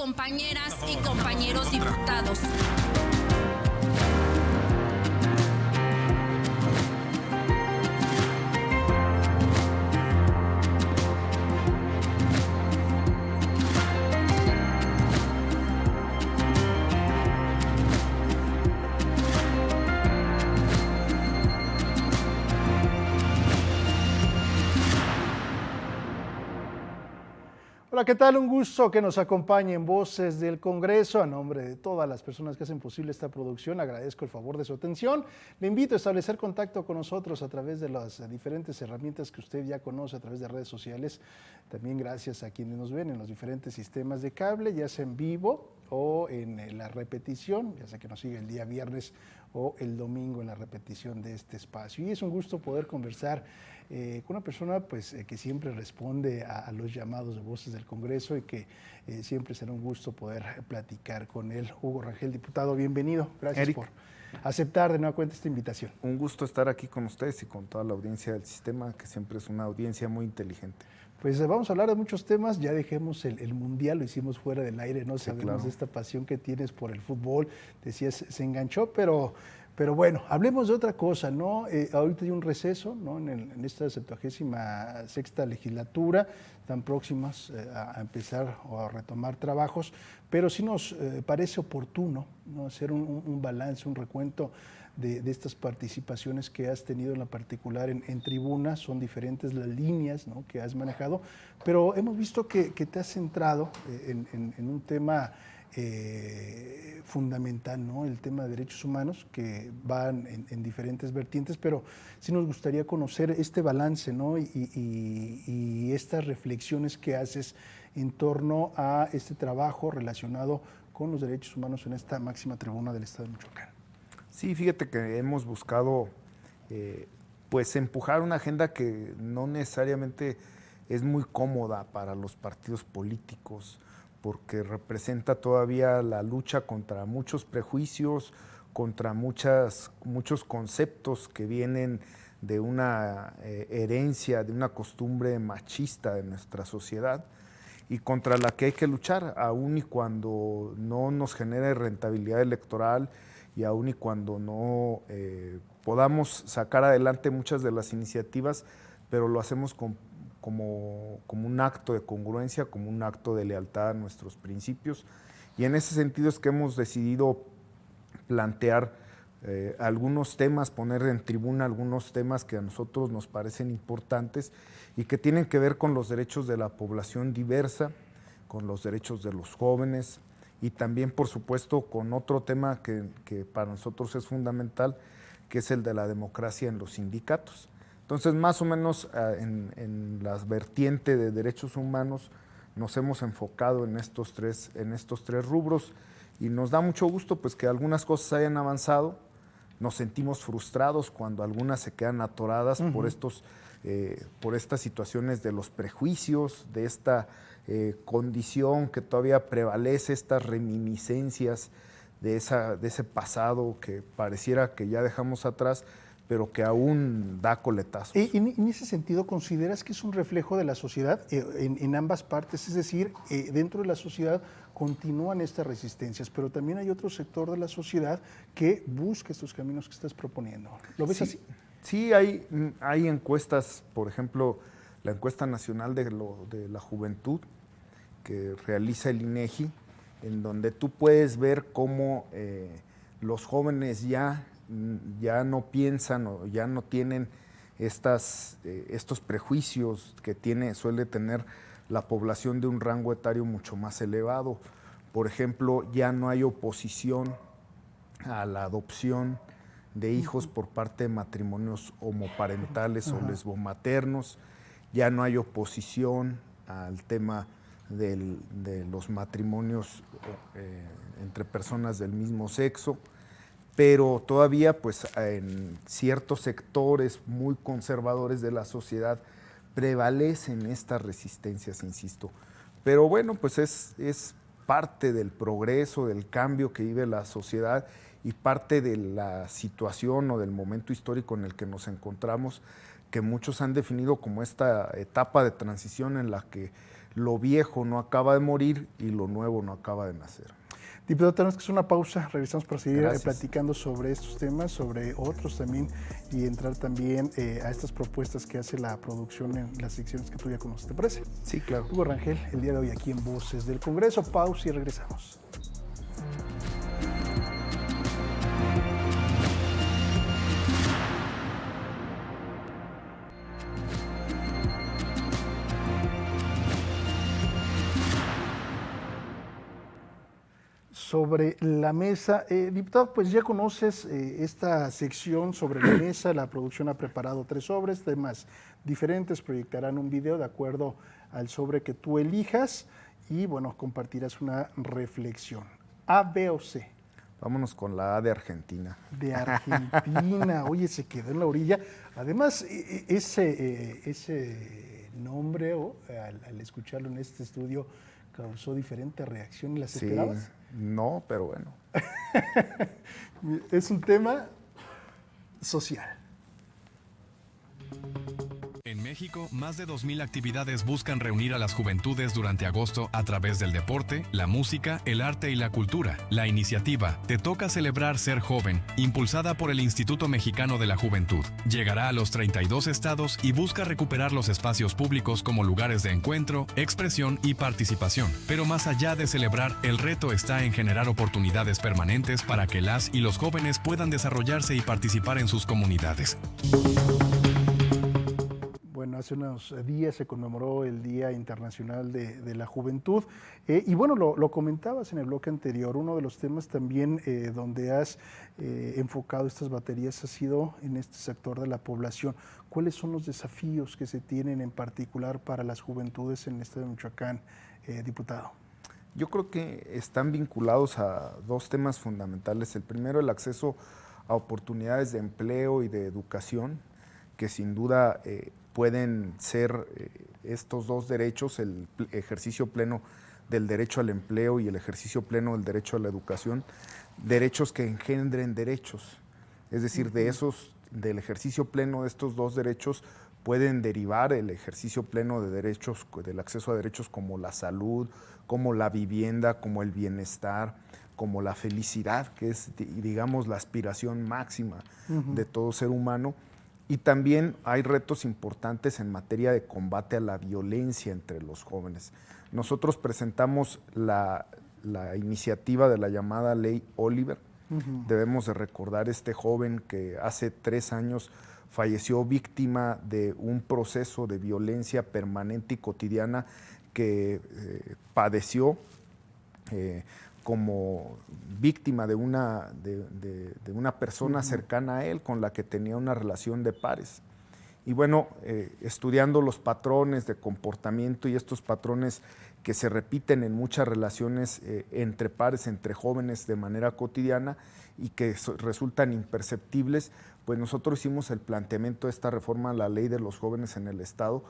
compañeras y compañeros diputados. Hola, ¿qué tal? Un gusto que nos acompañen Voces del Congreso. A nombre de todas las personas que hacen posible esta producción, agradezco el favor de su atención. Le invito a establecer contacto con nosotros a través de las diferentes herramientas que usted ya conoce, a través de redes sociales. También gracias a quienes nos ven en los diferentes sistemas de cable, ya sea en vivo o en la repetición, ya sea que nos sigue el día viernes o el domingo en la repetición de este espacio. Y es un gusto poder conversar con una persona que siempre responde a los llamados de Voces del Congreso y que siempre será un gusto poder platicar con él. Hugo Rangel, diputado, bienvenido. Gracias Eric, por aceptar de nueva cuenta esta invitación. un gusto estar aquí con ustedes y con toda la audiencia del sistema, que siempre es una audiencia muy inteligente. Pues vamos a hablar de muchos temas, ya dejemos el mundial, lo hicimos fuera del aire, no Sí, sabemos claro. de esta pasión que tienes por el fútbol, decías, se enganchó, pero bueno, hablemos de otra cosa, ¿no? Ahorita hay un receso, ¿no? En esta 76ª legislatura, están próximas a empezar o a retomar trabajos, pero sí nos parece oportuno, ¿no? Hacer un balance, un recuento de estas participaciones que has tenido en la particular en tribuna. Son diferentes las líneas, ¿no?, que has manejado, pero hemos visto que te has centrado en un tema fundamental, ¿no?, el tema de derechos humanos, que van en diferentes vertientes, pero sí nos gustaría conocer este balance, ¿no?, y estas reflexiones que haces en torno a este trabajo relacionado con los derechos humanos en esta máxima tribuna del Estado de Michoacán. Sí, fíjate que hemos buscado pues empujar una agenda que no necesariamente es muy cómoda para los partidos políticos, porque representa todavía la lucha contra muchos prejuicios, contra muchos conceptos que vienen de una herencia, de una costumbre machista de nuestra sociedad, y contra la que hay que luchar, aun y cuando no nos genere rentabilidad electoral, y aun y cuando no podamos sacar adelante muchas de las iniciativas, pero lo hacemos como un acto de congruencia, como un acto de lealtad a nuestros principios. Y en ese sentido es que hemos decidido plantear algunos temas, poner en tribuna algunos temas que a nosotros nos parecen importantes y que tienen que ver con los derechos de la población diversa, con los derechos de los jóvenes, y también, por supuesto, con otro tema que para nosotros es fundamental, que es el de la democracia en los sindicatos. Entonces, más o menos en la vertiente de derechos humanos nos hemos enfocado en estos tres rubros, y nos da mucho gusto pues que algunas cosas hayan avanzado. Nos sentimos frustrados cuando algunas se quedan atoradas por estas situaciones de los prejuicios, de esta condición que todavía prevalece, estas reminiscencias de ese pasado que pareciera que ya dejamos atrás, pero que aún da coletazos. En ese sentido, ¿consideras que es un reflejo de la sociedad en ambas partes? Es decir, dentro de la sociedad continúan estas resistencias, pero también hay otro sector de la sociedad que busca estos caminos que estás proponiendo. ¿Lo ves así? Sí, hay encuestas, por ejemplo, la encuesta nacional de la juventud que realiza el INEGI, en donde tú puedes ver cómo los jóvenes ya no piensan o ya no tienen estos prejuicios que suele tener la población de un rango etario mucho más elevado. Por ejemplo, ya no hay oposición a la adopción de hijos por parte de matrimonios homoparentales o lesbomaternos, ya no hay oposición al tema de los matrimonios entre personas del mismo sexo, pero todavía pues en ciertos sectores muy conservadores de la sociedad prevalecen estas resistencias, insisto. Pero bueno, pues es parte del progreso, del cambio que vive la sociedad y parte de la situación o del momento histórico en el que nos encontramos, que muchos han definido como esta etapa de transición en la que lo viejo no acaba de morir y lo nuevo no acaba de nacer. Diputado, tenemos que hacer una pausa, regresamos para seguir platicando sobre estos temas, sobre otros también, y entrar también a estas propuestas que hace la producción en las secciones que tú ya conoces. ¿Te parece? Sí, claro. Hugo Rangel, el día de hoy aquí en Voces del Congreso. Pausa y regresamos. Sobre la mesa, diputado, pues ya conoces esta sección sobre la mesa. La producción ha preparado 3 sobres, temas diferentes, proyectarán un video de acuerdo al sobre que tú elijas y bueno, compartirás una reflexión. A, B o C. Vámonos con la A de Argentina. De Argentina, oye, se quedó en la orilla. Además, ese nombre, al escucharlo en este estudio, causó diferente reacción. ¿Las esperabas? No, pero bueno. Es un tema social. En México, más de 2,000 actividades buscan reunir a las juventudes durante agosto a través del deporte, la música, el arte y la cultura. La iniciativa Te Toca Celebrar Ser Joven, impulsada por el Instituto Mexicano de la Juventud, llegará a los 32 estados y busca recuperar los espacios públicos como lugares de encuentro, expresión y participación. Pero más allá de celebrar, el reto está en generar oportunidades permanentes para que las y los jóvenes puedan desarrollarse y participar en sus comunidades. Bueno, hace unos días se conmemoró el Día Internacional de la Juventud y bueno, lo comentabas en el bloque anterior, uno de los temas también donde has enfocado estas baterías ha sido en este sector de la población. ¿Cuáles son los desafíos que se tienen en particular para las juventudes en el estado de Michoacán, diputado? Yo creo que están vinculados a 2 temas fundamentales. El primero, el acceso a oportunidades de empleo y de educación, que sin duda pueden ser estos 2 derechos, el ejercicio pleno del derecho al empleo y el ejercicio pleno del derecho a la educación, derechos que engendren derechos. Es decir, del ejercicio pleno de estos 2 derechos pueden derivar el ejercicio pleno de derechos, del acceso a derechos como la salud, como la vivienda, como el bienestar, como la felicidad, que es, digamos, la aspiración máxima de todo ser humano. Y también hay retos importantes en materia de combate a la violencia entre los jóvenes. Nosotros presentamos la iniciativa de la llamada Ley Oliver. Debemos de recordar este joven que hace 3 años falleció víctima de un proceso de violencia permanente y cotidiana que padeció como víctima de una persona cercana a él con la que tenía una relación de pares. Y bueno, estudiando los patrones de comportamiento y estos patrones que se repiten en muchas relaciones entre pares, entre jóvenes de manera cotidiana y que resultan imperceptibles, pues nosotros hicimos el planteamiento de esta reforma a la ley de los jóvenes en el Estado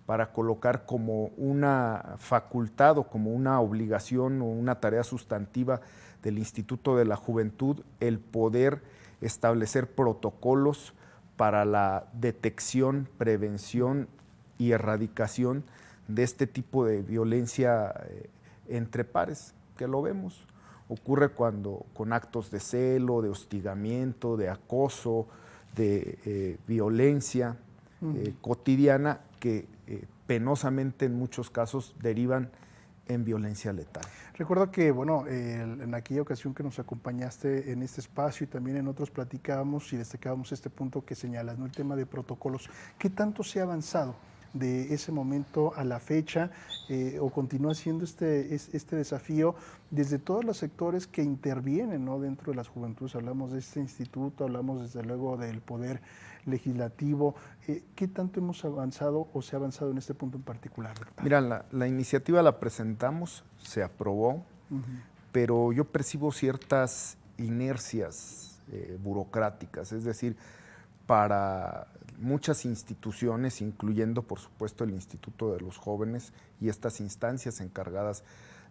para colocar como una facultad o como una obligación o una tarea sustantiva del Instituto de la Juventud el poder establecer protocolos para la detección, prevención y erradicación de este tipo de violencia entre pares, que lo vemos. Ocurre cuando con actos de celo, de hostigamiento, de acoso, de violencia cotidiana que penosamente en muchos casos derivan en violencia letal. Recuerdo que, bueno, en aquella ocasión que nos acompañaste en este espacio y también en otros platicábamos y destacábamos este punto que señalas, ¿no? El tema de protocolos. ¿Qué tanto se ha avanzado de ese momento a la fecha o continúa siendo este desafío desde todos los sectores que intervienen, ¿no? Dentro de las juventudes? Hablamos de este instituto, hablamos desde luego del poder legislativo. ¿Qué tanto hemos avanzado o se ha avanzado en este punto en particular, doctor? Mira, la iniciativa la presentamos, se aprobó, pero yo percibo ciertas inercias burocráticas, es decir, para muchas instituciones, incluyendo por supuesto el Instituto de los Jóvenes y estas instancias encargadas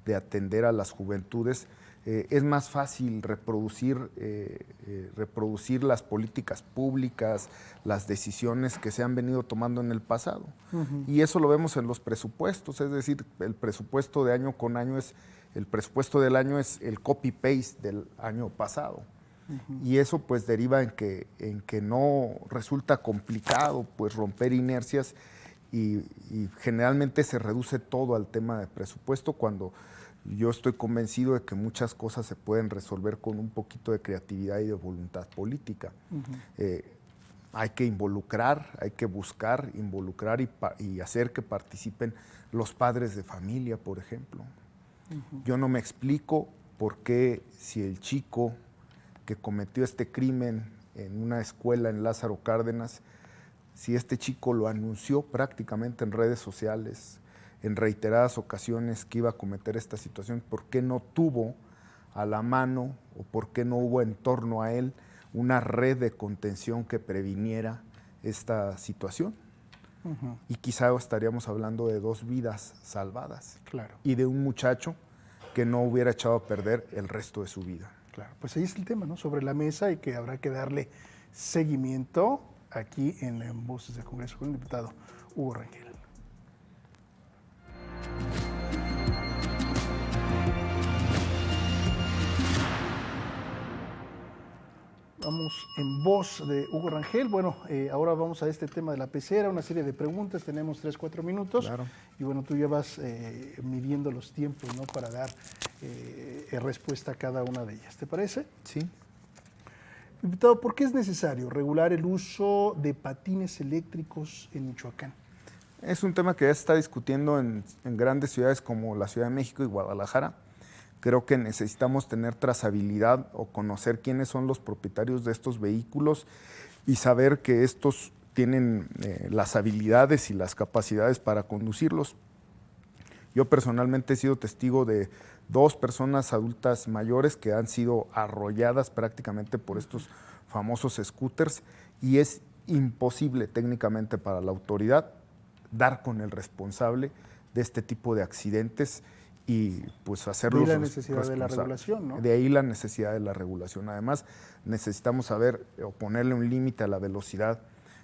de atender a las juventudes, es más fácil reproducir las políticas públicas, las decisiones que se han venido tomando en el pasado. Y eso lo vemos en los presupuestos, es decir, el presupuesto de año con año el presupuesto del año es el copy-paste del año pasado. Y eso pues deriva en que no resulta complicado pues romper inercias y generalmente se reduce todo al tema de presupuesto, cuando yo estoy convencido de que muchas cosas se pueden resolver con un poquito de creatividad y de voluntad política. Hay que involucrar, hay que buscar involucrar y hacer que participen los padres de familia, por ejemplo. Yo no me explico por qué, si el chico que cometió este crimen en una escuela en Lázaro Cárdenas, si este chico lo anunció prácticamente en redes sociales, en reiteradas ocasiones, que iba a cometer esta situación, ¿por qué no tuvo a la mano o por qué no hubo en torno a él una red de contención que previniera esta situación? Y quizá estaríamos hablando de 2 vidas salvadas. Claro. Y de un muchacho que no hubiera echado a perder el resto de su vida. Claro, pues ahí es el tema, ¿no? Sobre la mesa y que habrá que darle seguimiento aquí en Voces del Congreso con el diputado Hugo Rangel. Vamos en voz de Hugo Rangel. Bueno, ahora vamos a este tema de la pecera, una serie de preguntas, tenemos 3, 4 minutos. Claro. Y bueno, tú ya vas midiendo los tiempos, ¿no? Para dar respuesta a cada una de ellas. ¿Te parece? Sí. Diputado, ¿por qué es necesario regular el uso de patines eléctricos en Michoacán? Es un tema que ya se está discutiendo en grandes ciudades como la Ciudad de México y Guadalajara. Creo que necesitamos tener trazabilidad o conocer quiénes son los propietarios de estos vehículos y saber que estos tienen las habilidades y las capacidades para conducirlos. Yo personalmente he sido testigo de 2 personas adultas mayores que han sido arrolladas prácticamente por estos famosos scooters, y es imposible técnicamente para la autoridad dar con el responsable de este tipo de accidentes y pues hacerlos De ahí la necesidad de la responsables. regulación, ¿no? De ahí la necesidad de la regulación. Además, necesitamos saber o ponerle un límite a la velocidad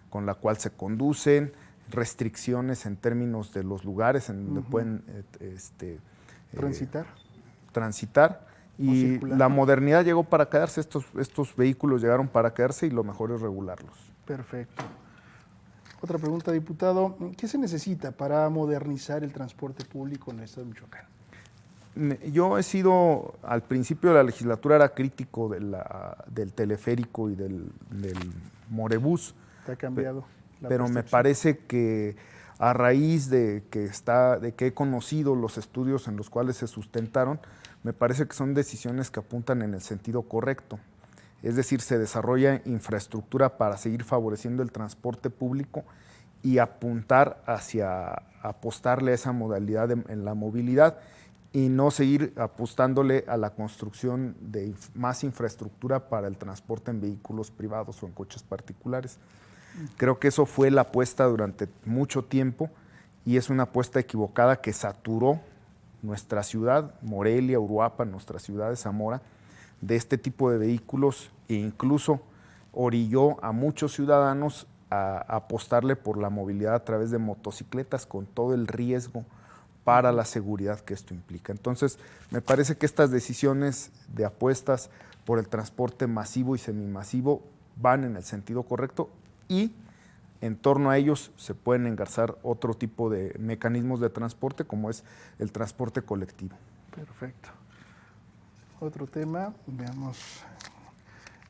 con la cual se conducen, restricciones en términos de los lugares en donde pueden transitar. Y circular. la modernidad llegó para quedarse, estos vehículos llegaron para quedarse y lo mejor es regularlos. Perfecto. Otra pregunta, diputado. ¿Qué se necesita para modernizar el transporte público en el estado de Michoacán? Yo he sido, al principio de la legislatura era crítico del teleférico y del Morebús. ¿Te ha cambiado la Pero me percepción? parece que a raíz de que he conocido los estudios en los cuales se sustentaron, me parece que son decisiones que apuntan en el sentido correcto. Es decir, se desarrolla infraestructura para seguir favoreciendo el transporte público y apuntar hacia apostarle a esa modalidad en la movilidad y no seguir apostándole a la construcción de más infraestructura para el transporte en vehículos privados o en coches particulares. Creo que eso fue la apuesta durante mucho tiempo y es una apuesta equivocada que saturó nuestra ciudad, Morelia, Uruapan, nuestra ciudad de Zamora, de este tipo de vehículos e incluso orilló a muchos ciudadanos a apostarle por la movilidad a través de motocicletas con todo el riesgo para la seguridad que esto implica. Entonces, me parece que estas decisiones de apuestas por el transporte masivo y semimasivo van en el sentido correcto y en torno a ellos se pueden engarzar otro tipo de mecanismos de transporte como es el transporte colectivo. Perfecto. Otro tema, veamos,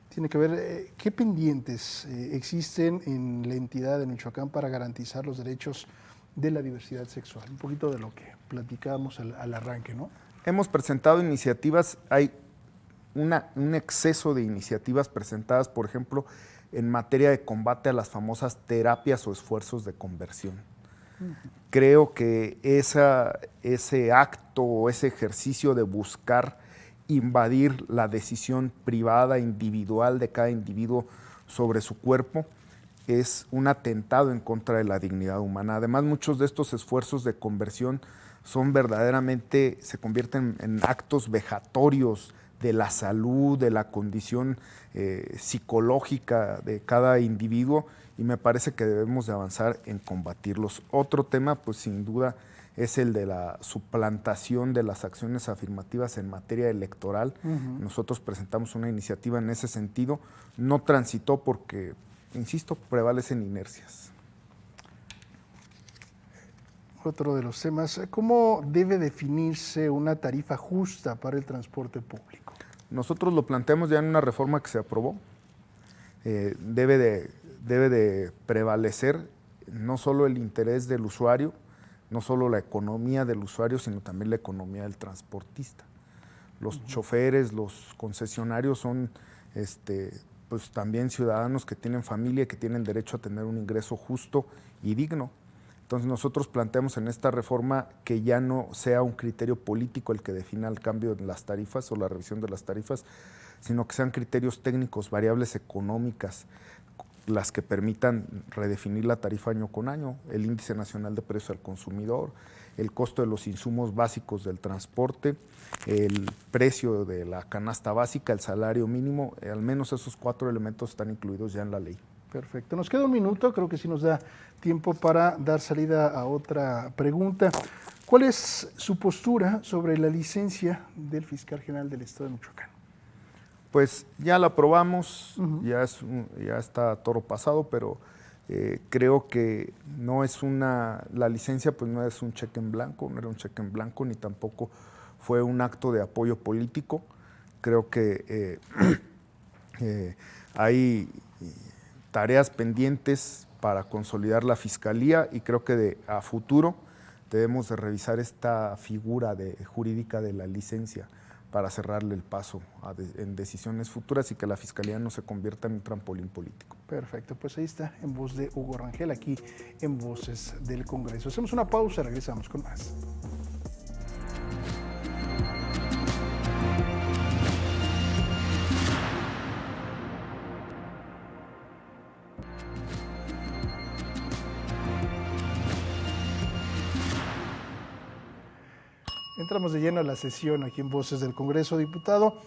tiene que ver, ¿qué pendientes existen en la entidad de Michoacán para garantizar los derechos de la diversidad sexual? Un poquito de lo que platicábamos al arranque, ¿no? Hemos presentado iniciativas, hay un exceso de iniciativas presentadas, por ejemplo, en materia de combate a las famosas terapias o esfuerzos de conversión. Creo que ese acto o ese ejercicio de buscar invadir la decisión privada, individual de cada individuo sobre su cuerpo es un atentado en contra de la dignidad humana. Además, muchos de estos esfuerzos de conversión son verdaderamente, se convierten en actos vejatorios de la salud, de la condición psicológica de cada individuo, y me parece que debemos de avanzar en combatirlos. Otro tema, pues sin duda, es el de la suplantación de las acciones afirmativas en materia electoral. Nosotros presentamos una iniciativa en ese sentido, no transitó porque, insisto, prevalecen inercias. Otro de los temas, ¿cómo debe definirse una tarifa justa para el transporte público? Nosotros lo planteamos ya en una reforma que se aprobó. Debe de prevalecer no solo el interés del usuario, no solo la economía del usuario, sino también la economía del transportista. Los choferes, los concesionarios son pues también ciudadanos que tienen familia, que tienen derecho a tener un ingreso justo y digno. Entonces nosotros planteamos en esta reforma que ya no sea un criterio político el que defina el cambio de las tarifas o la revisión de las tarifas, sino que sean criterios técnicos, variables económicas, las que permitan redefinir la tarifa año con año, el índice nacional de precios al consumidor, el costo de los insumos básicos del transporte, el precio de la canasta básica, el salario mínimo, al menos esos 4 elementos están incluidos ya en la ley. Perfecto. Nos queda un minuto, creo que sí nos da tiempo para dar salida a otra pregunta. ¿Cuál es su postura sobre la licencia del fiscal general del Estado de Michoacán? Pues ya la aprobamos, ya está toro pasado, pero creo que no es la licencia pues no es un cheque en blanco, no era un cheque en blanco, ni tampoco fue un acto de apoyo político. Creo que hay tareas pendientes para consolidar la fiscalía y creo que a futuro debemos de revisar esta figura jurídica de la licencia para cerrarle el paso en decisiones futuras y que la fiscalía no se convierta en un trampolín político. Perfecto, pues ahí está, en voz de Hugo Rangel, aquí en Voces del Congreso. Hacemos una pausa, regresamos con más. Entramos de lleno a la sesión aquí en Voces del Congreso, diputado.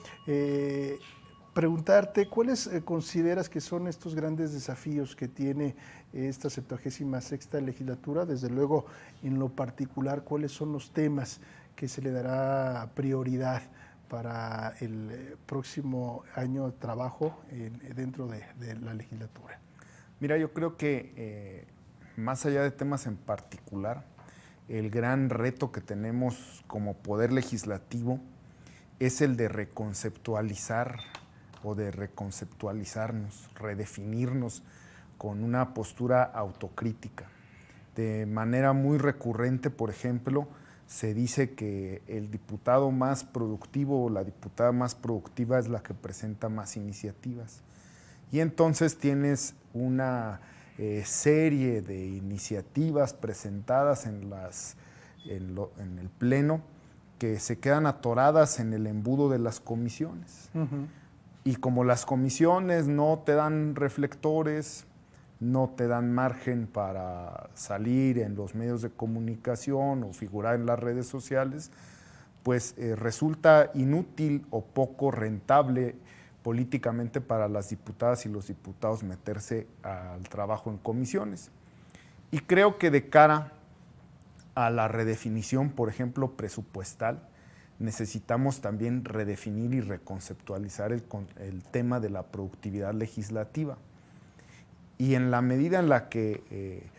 Preguntarte, ¿cuáles consideras que son estos grandes desafíos que tiene esta 76ª legislatura? Desde luego, en lo particular, ¿cuáles son los temas que se le dará prioridad para el próximo año de trabajo dentro de la legislatura? Mira, yo creo que más allá de temas en particular, el gran reto que tenemos como poder legislativo es el de reconceptualizar o de reconceptualizarnos, redefinirnos con una postura autocrítica. De manera muy recurrente, por ejemplo, se dice que el diputado más productivo o la diputada más productiva es la que presenta más iniciativas. Y entonces tienes una serie de iniciativas presentadas en el Pleno que se quedan atoradas en el embudo de las comisiones. Y como las comisiones no te dan reflectores, no te dan margen para salir en los medios de comunicación o figurar en las redes sociales, pues resulta inútil o poco rentable políticamente para las diputadas y los diputados meterse al trabajo en comisiones. Y creo que de cara a la redefinición, por ejemplo, presupuestal, necesitamos también redefinir y reconceptualizar el tema de la productividad legislativa. Y en la medida en la que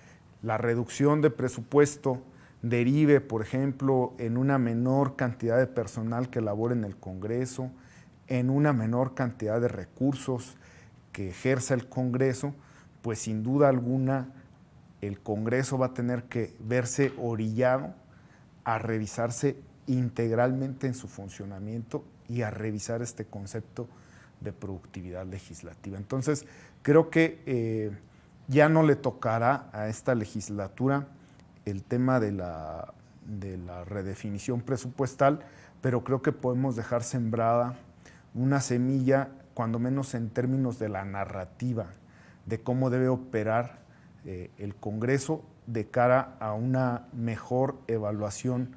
la reducción de presupuesto derive, por ejemplo, en una menor cantidad de personal que labore en el Congreso, en una menor cantidad de recursos que ejerza el Congreso, pues sin duda alguna el Congreso va a tener que verse orillado a revisarse integralmente en su funcionamiento y a revisar este concepto de productividad legislativa. Entonces, creo que ya no le tocará a esta legislatura el tema de la redefinición presupuestal, pero creo que podemos dejar sembrada una semilla, cuando menos en términos de la narrativa, de cómo debe operar el Congreso de cara a una mejor evaluación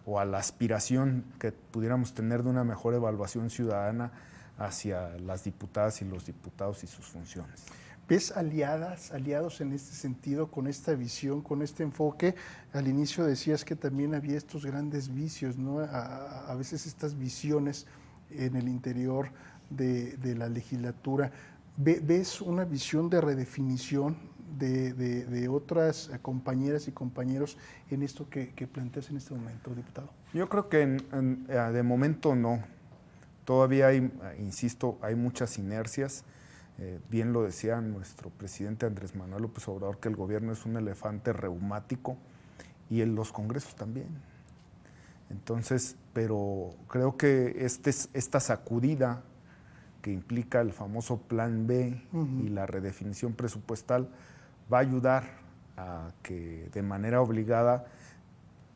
o a la aspiración que pudiéramos tener de una mejor evaluación ciudadana hacia las diputadas y los diputados y sus funciones. ¿Ves aliados en este sentido, con esta visión, con este enfoque? Al inicio decías que también había estos grandes vicios, ¿no? A veces estas visiones en el interior de la legislatura. ¿Ves una visión de redefinición de otras compañeras y compañeros en esto que planteas en este momento, diputado? Yo creo que de momento no. Todavía hay, insisto, hay muchas inercias. Bien lo decía nuestro presidente Andrés Manuel López Obrador, que el gobierno es un elefante reumático y en los congresos también. Entonces, pero creo que esta sacudida que implica el famoso Plan B y la redefinición presupuestal va a ayudar a que de manera obligada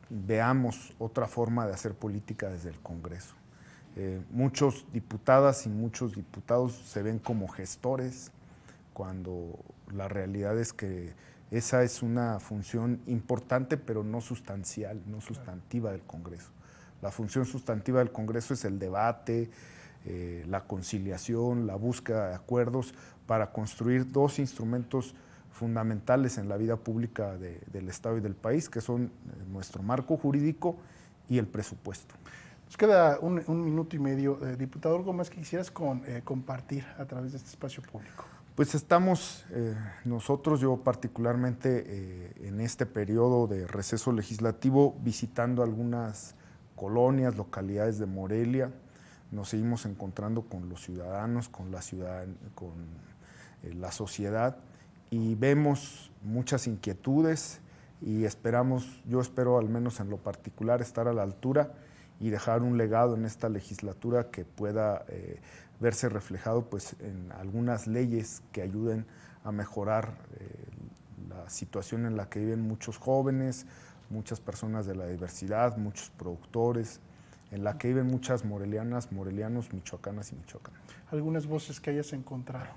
veamos otra forma de hacer política desde el Congreso. Muchos diputadas y muchos diputados se ven como gestores, cuando la realidad es que esa es una función importante, pero no sustancial, no sustantiva del Congreso. La función sustantiva del Congreso es el debate, la conciliación, la búsqueda de acuerdos para construir dos instrumentos fundamentales en la vida pública del Estado y del país, que son nuestro marco jurídico y el presupuesto. Nos queda un minuto y medio. Diputado, ¿algo más que quisieras compartir a través de este espacio público? Pues estamos nosotros, yo particularmente en este periodo de receso legislativo, visitando algunas colonias, localidades de Morelia. Nos seguimos encontrando con los ciudadanos, con la sociedad, y vemos muchas inquietudes y yo espero al menos en lo particular estar a la altura y dejar un legado en esta legislatura que pueda verse reflejado pues, en algunas leyes que ayuden a mejorar la situación en la que viven muchos jóvenes, muchas personas de la diversidad, muchos productores, en la que viven muchas morelianas, morelianos, michoacanas y michoacanas. ¿Algunas voces que hayas encontrado?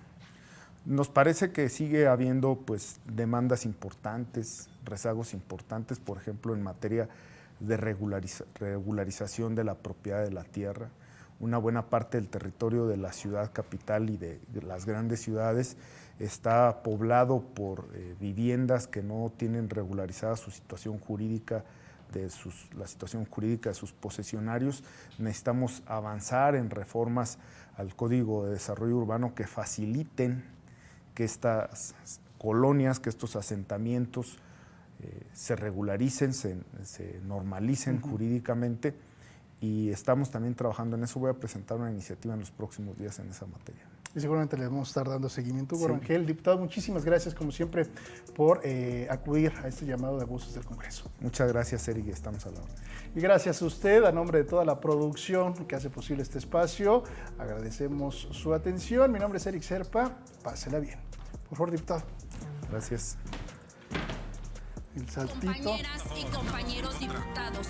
Nos parece que sigue habiendo pues, demandas importantes, rezagos importantes, por ejemplo, en materia de regularización de la propiedad de la tierra. Una buena parte del territorio de la ciudad capital y de las grandes ciudades está poblado por viviendas que no tienen regularizada su situación jurídica, la situación jurídica de sus posesionarios. Necesitamos avanzar en reformas al Código de Desarrollo Urbano que faciliten que estas colonias, que estos asentamientos se regularicen, se normalicen jurídicamente, y estamos también trabajando en eso. Voy a presentar una iniciativa en los próximos días en esa materia. Y seguramente le vamos a estar dando seguimiento. Hugo Sí. Rangel, diputado, muchísimas gracias como siempre por acudir a este llamado de voces del Congreso. Muchas gracias, Eric, estamos a la orden. Y gracias a usted, a nombre de toda la producción que hace posible este espacio, agradecemos su atención. Mi nombre es Eric Serpa, pásela bien. Por favor, diputado. Gracias. El saltito. Compañeras y compañeros diputados.